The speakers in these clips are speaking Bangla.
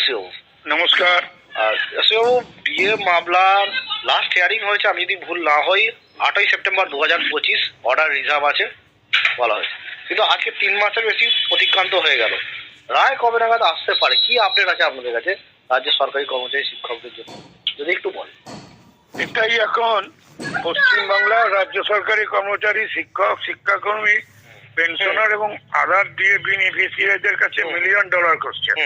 এসিবাবু। নমস্কার। এসিবাবু, বিয়ে মামলা লাস্ট হিয়ারিং হয়েছে, আমি যদি ভুল না হই 8ই সেপ্টেম্বর 2025 অর্ডার রিজার্ভ আছে বলা হয়েছে, কিন্তু আজকে 3 মাসের বেশি অতিক্রান্ত হয়ে গেল। রায় কবে নাগাদ আসতে পারে, কি আপডেট আছে আপনাদের কাছে রাজ্যের সরকারি কর্মচারী শিক্ষকদের জন্য, যদি একটু বলেন। এটাই এখন পশ্চিমবাংলার রাজ্য সরকারি কর্মচারী, শিক্ষক, শিক্ষাকর্মী, পেনশনার এবং আধার দিয়ে বেনিফিশিয়ারিদের কাছে $1 মিলিয়ন কোশ্চেন।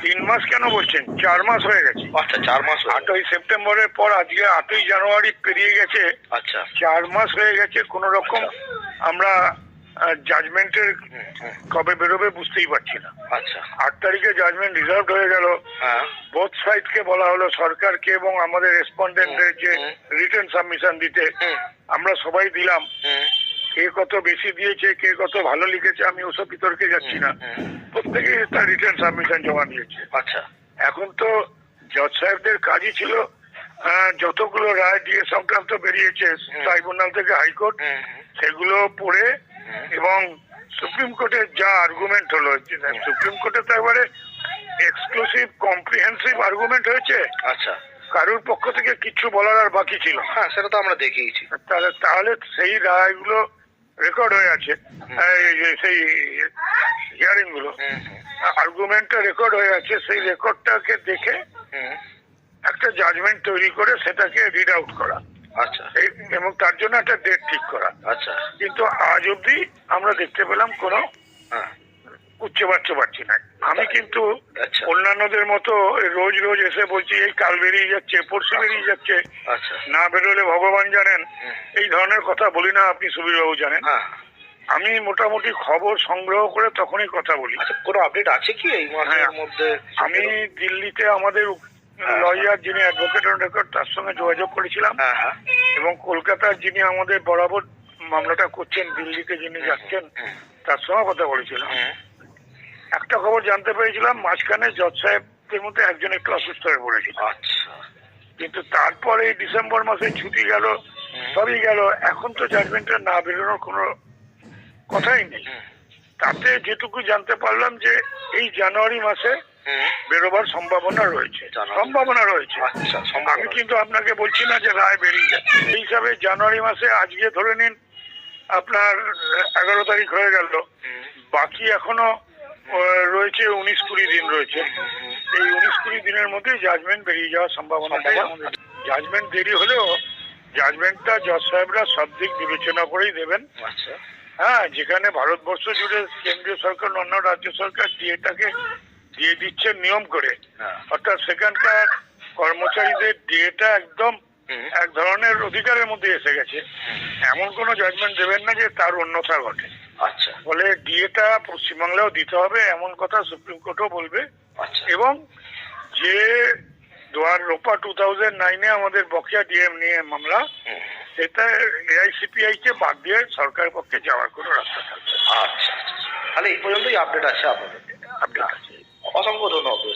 3 মাস কেন বলছেন? 4 মাস হয়ে গেছে। আচ্ছা, 4 মাস। 8ই সেপ্টেম্বরের পর আজকে 8ই জানুয়ারি পেরিয়ে গেছে। আচ্ছা, 4 মাস হয়ে গেছে। কোন রকম আমরা জাজমেন্টের কবে বেরোবে বুঝতেই পারছি না। আচ্ছা, 8 তারিখে জাজমেন্ট রিজার্ভ হয়ে গেল। বোথ সাইডকে বলা হলো, সরকারকে এবং আমাদের রেসপন্ডেন্টদের যে রিটার্ন সাবমিশন দিতে, আমরা সবাই দিলাম। কে কত বেশি দিয়েছে, কে কত ভালো লিখেছে, আমি ওসব বিতর্কে যাচ্ছি না। প্রত্যেকেই তার রিটার্ন সাবমিশন জমা দিয়েছে। আচ্ছা, এখন তো জজ সাহেবদের কাজই ছিল যতগুলো রায় দিয়ে সংক্রান্ত বেরিয়েছে ট্রাইব্যুনাল থেকে হাইকোর্ট, সেগুলো পড়ে এবং সুপ্রিম কোর্টের যা আর্গুমেন্ট হলো, সুপ্রিম কোর্টে তো একবারে এক্সক্লুসিভ কম্প্রিহেন্সিভ আর্গুমেন্ট হয়েছে। আচ্ছা, কারোর পক্ষ থেকে কিছু বলার আর বাকি ছিল। হ্যাঁ, সেটা তো আমরা দেখিয়েছি। তাহলে সেই রায়গুলো রেকর্ড হয়ে আছে, সেই হিয়ারিং গুলো আর্গুমেন্টটা রেকর্ড হয়ে আছে। সেই রেকর্ডটাকে দেখে একটা জাজমেন্ট তৈরি করে সেটাকে রিড আউট করা। আচ্ছা, এবং তার জন্য একটা ডেট ঠিক করা। আচ্ছা, কিন্তু আজ অব্দি আমরা দেখতে পেলাম কোনো উচ্চবাচ্য পাচ্ছি না। আমি কিন্তু অন্যান্যদের মতো রোজ রোজ এসে বলছি এই কাল বেরিয়ে যাচ্ছে, পরশু বেরিয়ে যাচ্ছে, না বেরোলে ভগবান জানেন, এই ধরনের কথা বলি না। আপনি সুবীরবাবু জানেন, আমি মোটামুটি খবর সংগ্রহ করে তখনই কথা বলি। কোনো আপডেট আছে কি এই মাসের মধ্যে? আমি দিল্লিতে আমাদের লয়ার যিনি অ্যাডভোকেট অন রেকর্ড, তার সঙ্গে যোগাযোগ করেছিলাম, এবং কলকাতার যিনি আমাদের বরাবর মামলাটা করছেন, দিল্লিতে যিনি যাচ্ছেন, তার সঙ্গে কথা বলেছিলাম। একটা খবর জানতে পেরেছিলাম, মাঝখানে জজ সাহেবদের মধ্যে একজন একটু অসুস্থ হয়ে পড়েছিল। কিন্তু তারপরে ডিসেম্বর মাসে ছুটি গেল, সবই গেল, এখন তো জাজমেন্টটা না বেরোনোর কোনো কথাই নেই। তাতে যেটুকু জানতে পারলাম যে এই জানুয়ারি মাসে বেরোবার সম্ভাবনা রয়েছে। আমি কিন্তু আপনাকে বলছি না যে রায় বেরিয়ে যায়। এই হিসাবে জানুয়ারি মাসে আজকে ধরে নিন আপনার 11 তারিখ হয়ে গেল, বাকি এখনো রয়েছে 19-20 দিন রয়েছে। এই 19-20 দিনের মধ্যে জাজমেন্ট বেরিয়ে যাওয়ার সম্ভাবনাটাই আমাদের। জাজমেন্ট দেরি হলেও জাজমেন্টটা জজ সাহেবরা সব দিক বিবেচনা করেই দেবেন। হ্যাঁ, যেখানে ভারতবর্ষ জুড়ে কেন্দ্রীয় সরকার, অন্য রাজ্য সরকার ডিএটাকে দিয়ে দিচ্ছে নিয়ম করে, অর্থাৎ সেখানকার কর্মচারীদের ডিএটা একদম এক ধরনের অধিকারের মধ্যে এসে গেছে। এমন কোনো জাজমেন্ট দেবেন না যে তার অন্যথা ঘটে। ফলে ডিএটা পশ্চিমবাংলাও দিতে হবে এমন কথা সুপ্রিম কোর্টও বলবে। এবং যে দুয়ার রোপা 2009-এ আমাদের বকেয়া ডিএম নিয়ে মামলা, সেটা এআইসিপিআই কে বাদ দিয়ে সরকারের পক্ষে যাওয়ার কোনো রাস্তা থাকবে। আচ্ছা, তাহলে এই পর্যন্তই আপডেট আছে আপনাদের? আপডেট আছে। অসংখ্য ধন্যবাদ।